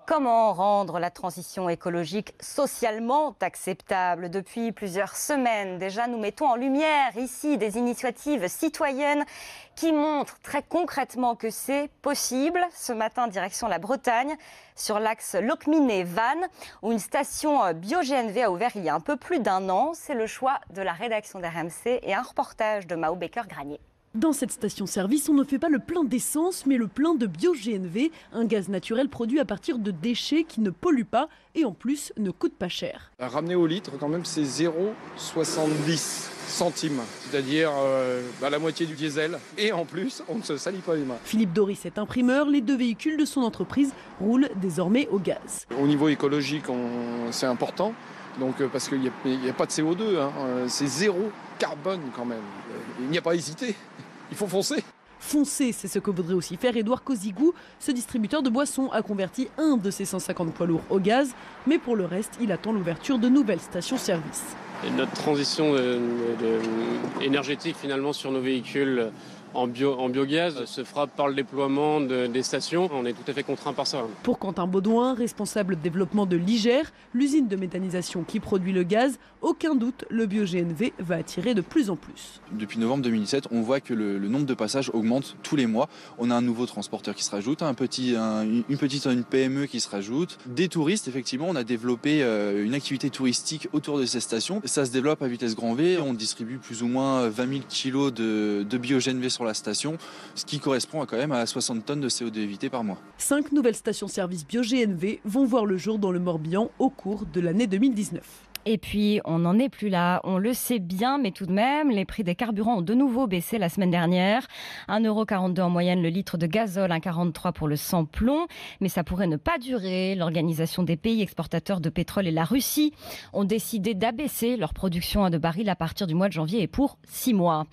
Comment rendre la transition écologique socialement acceptable? Depuis plusieurs semaines déjà, nous mettons en lumière ici des initiatives citoyennes qui montrent très concrètement que c'est possible. Ce matin, direction la Bretagne, sur l'axe Locminé-Vannes, où une station bio-GNV a ouvert il y a un peu plus d'un an. C'est le choix de la rédaction d'RMC et un reportage de Mao Baker-Granier. Dans cette station-service, on ne fait pas le plein d'essence, mais le plein de bio-GNV, un gaz naturel produit à partir de déchets qui ne polluent pas et en plus ne coûte pas cher. Ramener au litre, quand même, c'est 0,70 centimes, c'est-à-dire la moitié du diesel. Et en plus, on ne se salit pas les mains. Philippe Doris est imprimeur, les deux véhicules de son entreprise roulent désormais au gaz. Au niveau écologique, c'est important. Donc, parce qu'il n'y a pas de CO2, c'est zéro carbone quand même. Il n'y a pas à hésiter, il faut foncer. Foncer, c'est ce que voudrait aussi faire Édouard Kozigou. Ce distributeur de boissons a converti un de ses 150 poids lourds au gaz, mais pour le reste, il attend l'ouverture de nouvelles stations-service. Notre transition énergétique finalement sur nos véhicules en biogaz se fera par le déploiement des stations. On est tout à fait contraint par ça. Pour Quentin Baudouin, responsable de développement de l'IGER, l'usine de méthanisation qui produit le gaz, aucun doute, le bio-GNV va attirer de plus en plus. Depuis novembre 2017, on voit que le nombre de passages augmente tous les mois. On a un nouveau transporteur qui se rajoute, une PME qui se rajoute. Des touristes, effectivement, on a développé une activité touristique autour de ces stations. Ça se développe à vitesse grand V. On distribue plus ou moins 20 000 kilos de bio-GNV sur la station, ce qui correspond quand même à 60 tonnes de CO2 évité par mois. 5 nouvelles stations-service bio-GNV vont voir le jour dans le Morbihan au cours de l'année 2019. Et puis, on n'en est plus là, on le sait bien, mais tout de même, les prix des carburants ont de nouveau baissé la semaine dernière. 1,42 € en moyenne le litre de gazole, 1,43 € pour le sans-plomb. Mais ça pourrait ne pas durer. L'Organisation des pays exportateurs de pétrole et la Russie ont décidé d'abaisser leur production de barils à partir du mois de janvier et pour 6 mois.